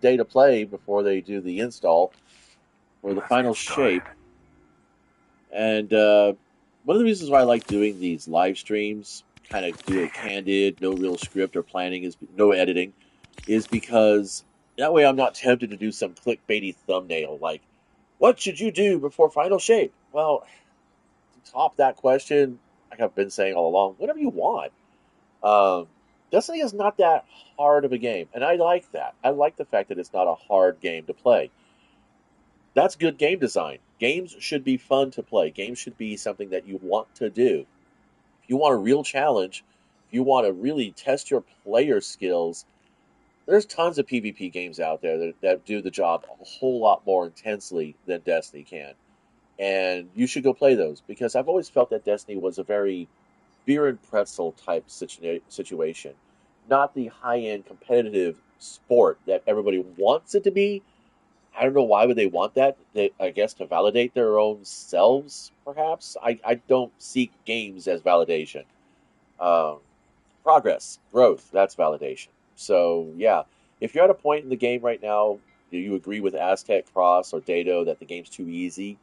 day to play before they do the install for the final shape. And one of the reasons why I like doing these live streams, kind of do it candid, no real script or planning, is no editing, is because that way I'm not tempted to do some clickbaity thumbnail like, "What should you do before final shape?" Well, to top that question, like I've been saying all along, whatever you want. Um, Destiny is not that hard of a game, and I like that. I like the fact that it's not a hard game to play. That's good game design. Games should be fun to play. Games should be something that you want to do. If you want a real challenge, if you want to really test your player skills, there's tons of PvP games out there that do the job a whole lot more intensely than Destiny can. And you should go play those because I've always felt that Destiny was a very beer and pretzel type situation, not the high end competitive sport that everybody wants it to be. I don't know why would they want that. They, I guess, to validate their own selves, perhaps. I don't seek games as validation. Um, Progress, growth, that's validation. So yeah, if you're at a point in the game right now, do you agree with Aztec Cross or Dado that the game's too easy?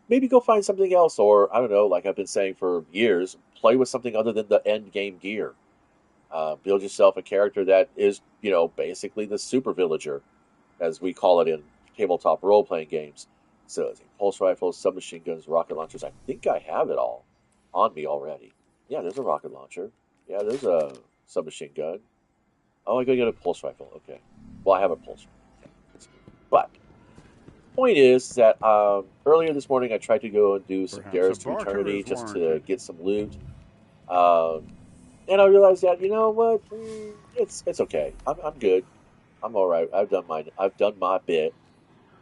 Maybe go find something else, or I don't know, like I've been saying for years, play with something other than the end game gear. Build yourself a character that is, basically the super villager, as we call it in tabletop role playing games. So, pulse rifles, submachine guns, rocket launchers. I think I have it all on me already. Yeah, there's a rocket launcher. Yeah, there's a submachine gun. Oh, I gotta get a pulse rifle. Okay. Well, I have a pulse rifle. Okay. But point is that earlier this morning I tried to go and do some Perhaps a dares to barter eternity is just to warranted. get some loot. Um, and I realized that you know what, it's okay. I'm good. I'm all right. I've done my bit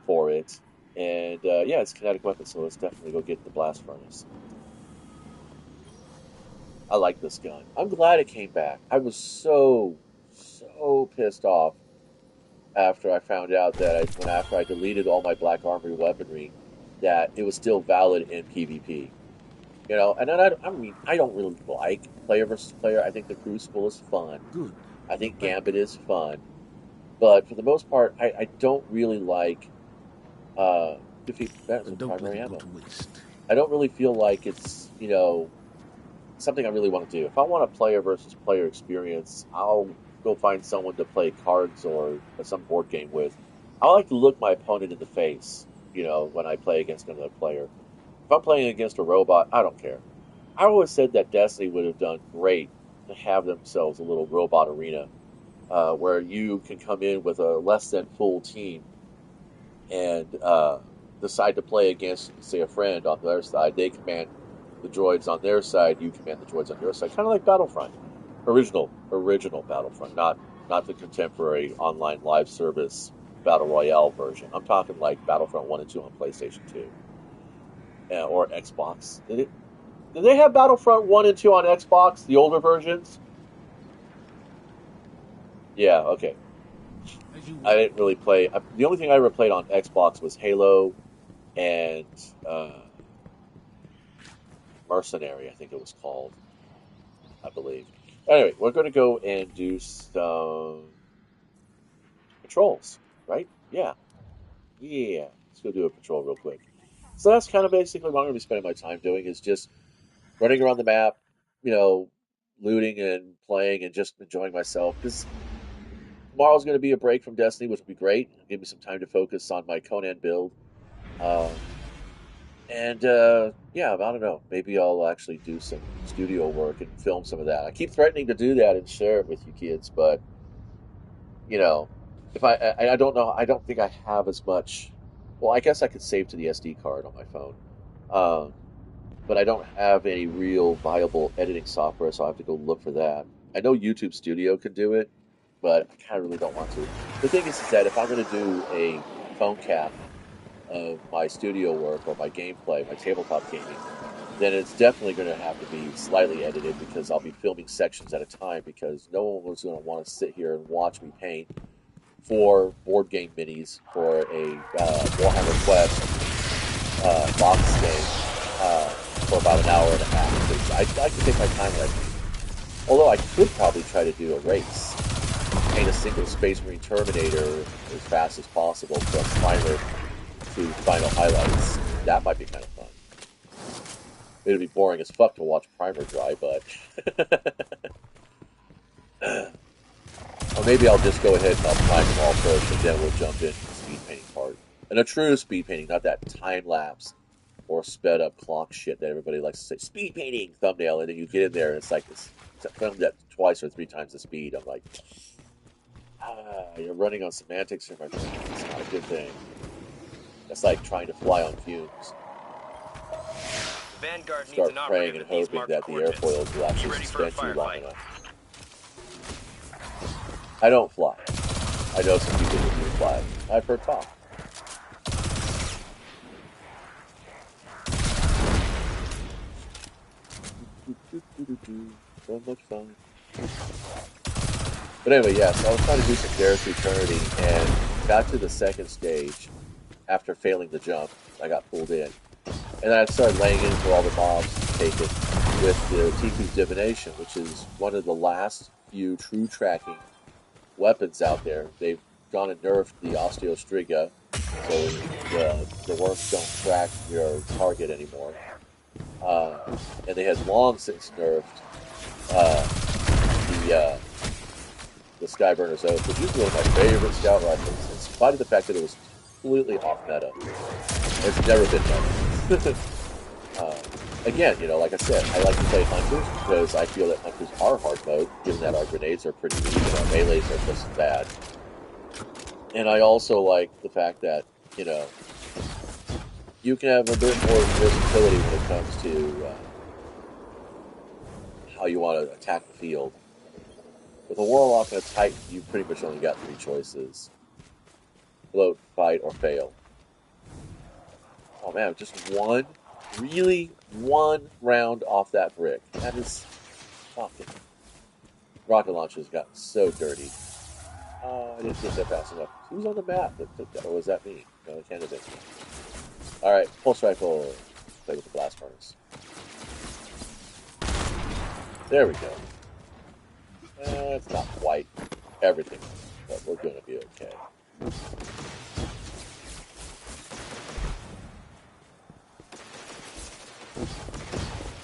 for it, and yeah, it's kinetic weapon, so let's definitely go get the blast furnace. I like this gun. I'm glad it came back. I was so pissed off after I found out that after I deleted all my Black Armory weaponry, that it was still valid in PvP. And then I mean, I don't really like player versus player. I think the Crucible is fun. Good. I The think battle. Gambit is fun, but for the most part, I don't really like uh, defeat combatants And with don't let primary it go ammo. to waste. I don't really feel like it's something I really want to do. If I want a player versus player experience, I'll go find someone to play cards or some board game with. I like to look my opponent in the face, when I play against another player. If I'm playing against a robot, I don't care. I always said that Destiny would have done great to have themselves a little robot arena where you can come in with a less than full team and decide to play against, say, a friend on their side. They command the droids on their side. You command the droids on your side. Kind of like Battlefront, original Battlefront, not the contemporary online live service battle royale version. I'm talking like Battlefront 1 and 2 on PlayStation 2 or Xbox. Did they have Battlefront 1 and 2 on Xbox, the older versions? Yeah, okay. As you I will. didn't really play. The only thing I ever played on Xbox was Halo and Mercenary, I think it was called, I believe. Anyway, we're going to go and do some patrols, right? Yeah. Yeah. Let's go do a patrol real quick. So that's kind of basically what I'm going to be spending my time doing is just running around the map, you know, looting and playing and just enjoying myself. Because tomorrow's going to be a break from Destiny, which will be great. Give me some time to focus on my Conan build. Um, and yeah, I don't know. Maybe I'll actually do some studio work and film some of that. I keep threatening to do that and share it with you kids, but you know, if I don't know, I don't think I have as much. Well, I guess I could save to the SD card on my phone, um, but I don't have any real viable editing software, so I have to go look for that. I know YouTube Studio can do it, but I kind of really don't want to. The thing is that if I'm going to do a phone cap of my studio work or my gameplay, my tabletop gaming, then it's definitely going to have to be slightly edited because I'll be filming sections at a time because no one was going to want to sit here and watch me paint four board game minis for a Warhammer Quest box game for about an hour and a half. Because I can take my time right now. Although I could probably try to do a race paint a single Space Marine Terminator as fast as possible from primer to final highlights. That might be kind of fun. It'd be boring as fuck to watch primer dry, but or maybe I'll just go ahead and I'll prime them all first, and then we'll jump into the speed painting part. And a true speed painting, not that time lapse or sped up clock shit that everybody likes to say. Speed painting thumbnail, and then you get in there and it's like it's filmed at twice or 3 times the speed. I'm like, you're running on semantics here, my friend. It's not a good thing. That's like trying to fly on fumes. Vanguard Start praying and hoping that the airfoils will actually suspend you long enough. I don't fly. I know some people who do fly. I've heard talk. So much fun. But anyway, yeah, so I was trying to do some Dare to Eternity and got to the second stage after failing the jump. I got pulled in. And then I started laying into all the mobs to take it with the Tiku's Divination, which is one of the last few true tracking weapons out there. They've gone and nerfed the Osteostriga, so the worms don't track your target anymore. And they had long since nerfed the Skyburner's Oath, which is one of my favorite scout rifles, in spite of the fact that it was completely off meta. It's never been meta. Again, like I said, I like to play Hunters because I feel that Hunters are hard mode, given that our grenades are pretty weak and our melees are just as bad. And I also like the fact that, you can have a bit more versatility when it comes to how you want to attack the field. With a Warlock and a Titan, you pretty much only got 3 choices. Float, fight, or fail. Oh man, just one round off that brick. That is fucking... Rocket launcher's gotten so dirty. I didn't get that fast enough. Who's on the map that took that? Or was that me? No, it can't have been. Alright, pulse rifle. Play with the blast furnace. There we go. It's not quite everything, but we're going to be okay.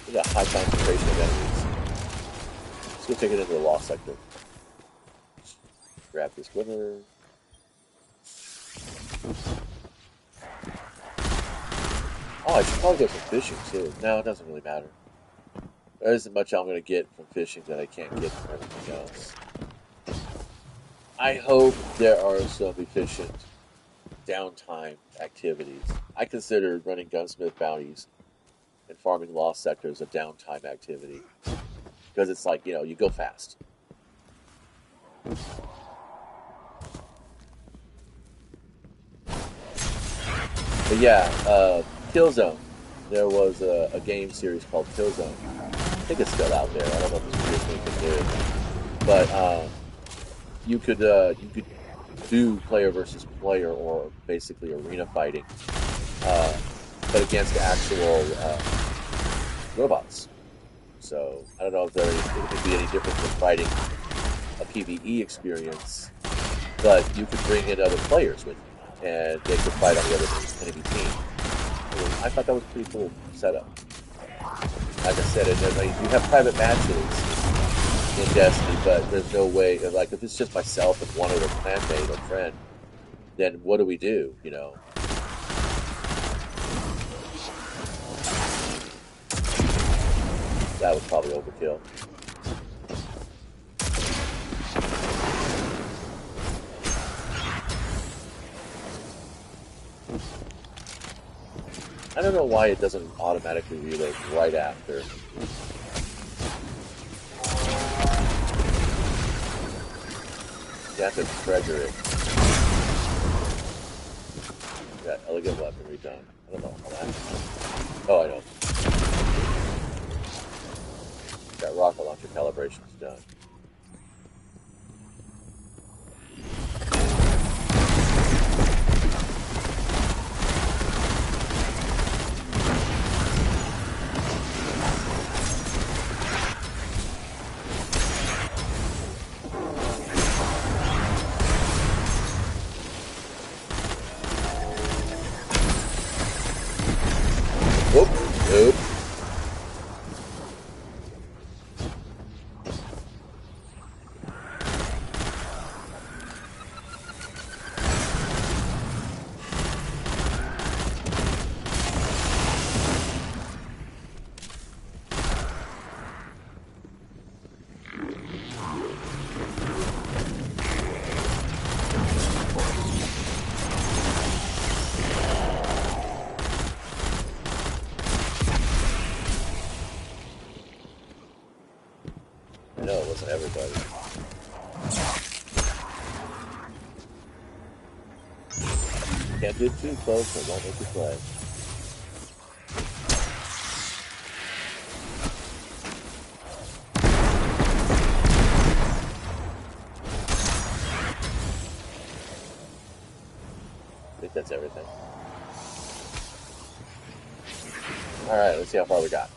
We got high concentration of enemies. Let's go take it into the lost sector. Grab this winner. Oh, I should probably go some fishing too. No, it doesn't really matter. There isn't much I'm going to get from fishing that I can't get from everything else. I hope there are some efficient downtime activities. I consider running gunsmith bounties and farming lost sectors a downtime activity. Because it's like, you go fast. But yeah, Killzone. There was a game series called Killzone. I think it's still out there. I don't know if it's traditionally been new. But you could do player versus player, or basically arena fighting, but against actual robots. So I don't know if it could be any different than fighting a PvE experience, but you could bring in other players with you, and they could fight on the other enemy team. I thought that was a pretty cool setup. Like I said, you have private matches in Destiny, but there's no way, like, if it's just myself and one other clanmate or friend, then what do we do, That was probably overkill. I don't know why it doesn't automatically reload right after. You have to treasure it. Got elegant weaponry done. I don't know how that. Oh, I know. Got rocket launcher calibrations done. Can't get too close, or won't make you play. I think that's everything. Alright, let's see how far we got.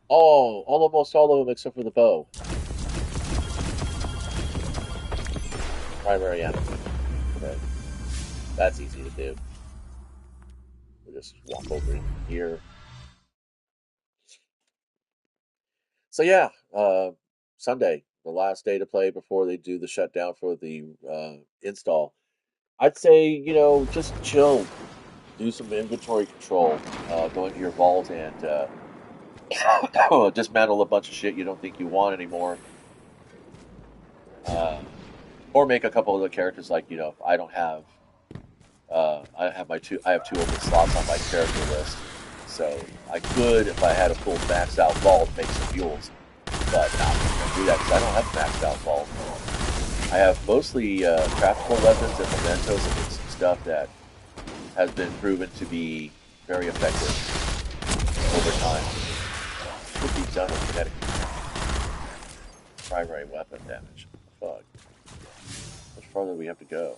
Almost all of them except for the bow. Primary enemy. Okay. That's easy to do. We'll just walk over here. So yeah, Sunday, the last day to play before they do the shutdown for the install. I'd say, just chill, do some inventory control, go into your vault and dismantle a bunch of shit you don't think you want anymore. Or make a couple of the characters like, if I don't have I have two open slots on my character list. So I could, if I had a full maxed out vault, make some mules. But not gonna do that because I don't have a maxed out vault. I have mostly craftable weapons and mementos and some stuff that has been proven to be very effective over time. Could be done with kinetic primary weapon damage. Fuck. How much farther do we have to go?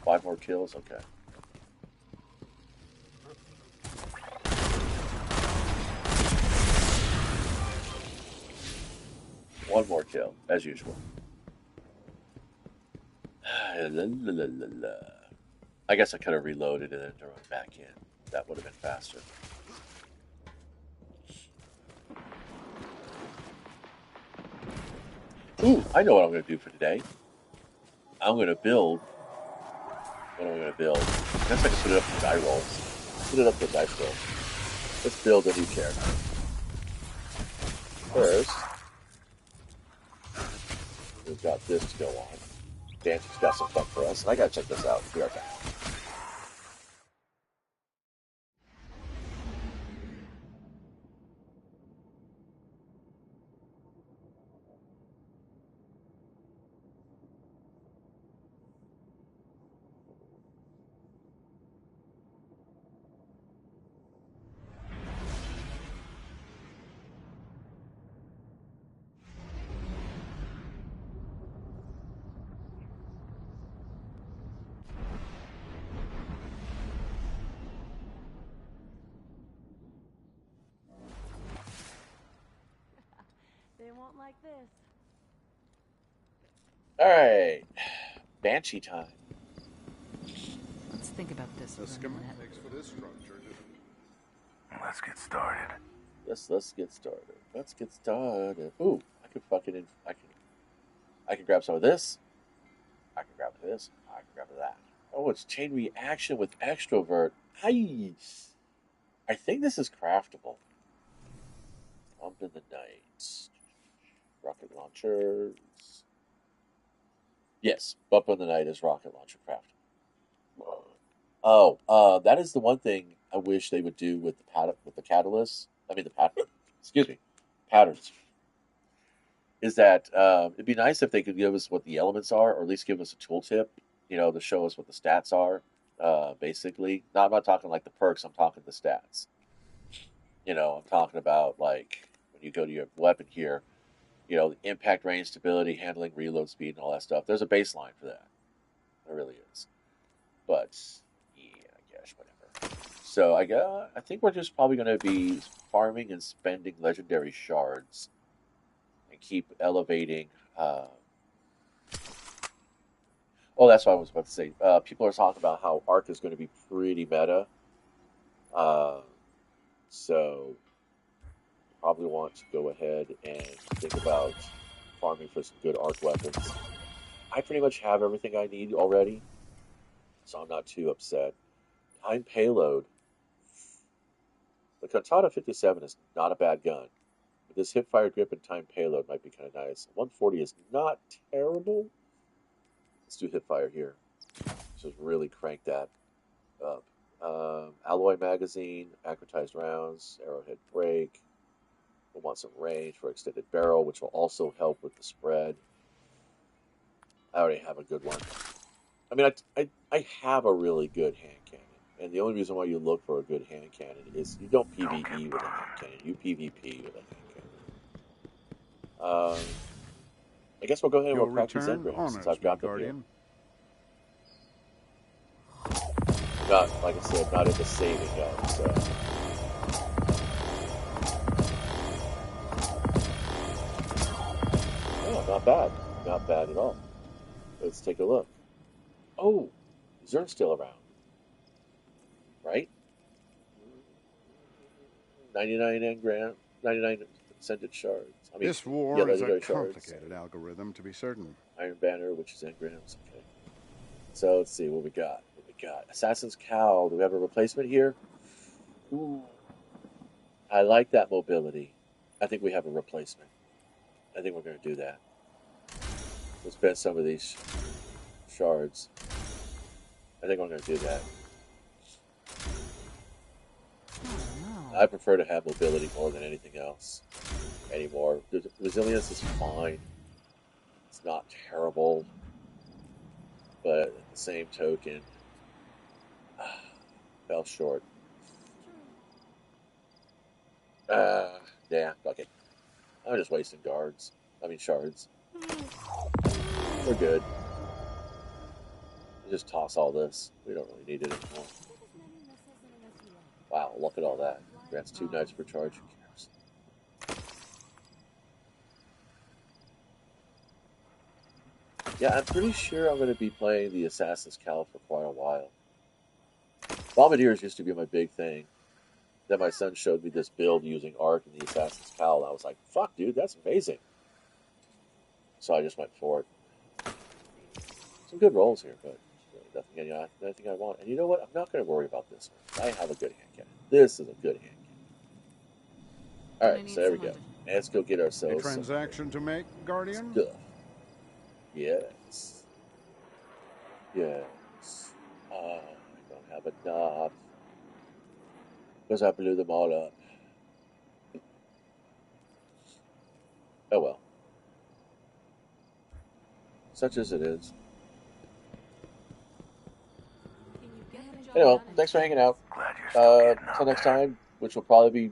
5 more kills? Okay. One more kill, as usual. I guess I could have reloaded and then thrown it back in. That would have been faster. Ooh, I know what I'm going to do for today. I'm going to build. What am I going to build? I guess I can put it up to die rolls. Put it up to dice roll. Let's build a new character. First, we've got this to go on. Dante's got some fun for us, and I gotta check this out. Be right back. They won't like this. All right, Banshee time. Let's think about this The for a schematic minute. makes for this structure. Let's get started. Yes, let's get started. Let's get started. Ooh, I could fucking I can grab some of this. I can grab this. I can grab that. Oh, it's chain reaction with extrovert. I think this is craftable. Bump in the night. Rocket launchers. Yes, Bump in the night is rocket launcher craft. Oh, that is the one thing I wish they would do with the catalyst. I mean the pattern. Excuse me, patterns. Is that it'd be nice if they could give us what the elements are, or at least give us a tooltip, to show us what the stats are. Basically, I'm not talking like the perks. I'm talking the stats. I'm talking about like when you go to your weapon here, the impact range, stability, handling, reload speed, and all that stuff. There's a baseline for that. There really is. But yeah, I guess whatever. So I think we're just probably going to be farming and spending legendary shards and keep elevating. Oh, that's what I was about to say. People are talking about how Arc is going to be pretty meta. Uh, so probably want to go ahead and think about farming for some good Arc weapons. I pretty much have everything I need already, so I'm not too upset. Time payload. The Katana 57 is not a bad gun, but this hipfire grip and time payload might be kind of nice. 140 is not terrible. Let's do hipfire here. Just really crank that up. Alloy magazine, accretized rounds, arrowhead break. We'll want some range for extended barrel, which will also help with the spread. I already have a good one. I mean, I have a really good hand cannon, and the only reason why you look for a good hand cannon is you don't Don't get PvE with a hand burned. cannon, you PvP with a hand cannon. I guess we'll go ahead and we'll Your crack these return engrams since honors I've me, got them here. Guardian. Not, like I said, not into saving up, so. Oh, not bad. Not bad at all. Let's take a look. Oh, Zern's still around, right? 99 engram, 99 scented shards. I mean, This yeah, war is a legendary shards. complicated algorithm, to be certain. Iron Banner, which is engrams. Okay. So let's see what we got. What we got? Assassin's Cowl. Do we have a replacement here? Ooh, I like that mobility. I think we have a replacement. I think we're going to do that. We'll spend some of these shards. I think I'm going to do that. Oh no. I prefer to have mobility more than anything else anymore. Resilience is fine. It's not terrible. But at the same token, fell short. Yeah, fuck it. I'm just wasting shards. We're good. Just toss all this. We don't really need it anymore. Wow, look at all that. Grants 2 knives per charge. Who cares? Yeah, I'm pretty sure I'm going to be playing the Assassin's Cal for quite a while. Bombardiers used to be my big thing. Then my son showed me this build using Arc and the Assassin's Cal, and I was like, fuck, dude, that's amazing. So I just went for it. Some good rolls here, but really nothing I want. And you know what? I'm not going to worry about this one. I have a good hand cannon. This is a good hand cannon. Alright, so there we go. Let's go get A ourselves transaction to make, Guardian? stuff. Yes. Yes. I don't have enough. Because I blew them all up. Oh well. Such as it is. Anyway, thanks for hanging out. Glad you're still getting Until up next there. time, which will probably be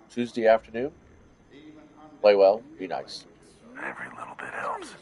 Tuesday afternoon. Play well, be nice. Every little bit helps.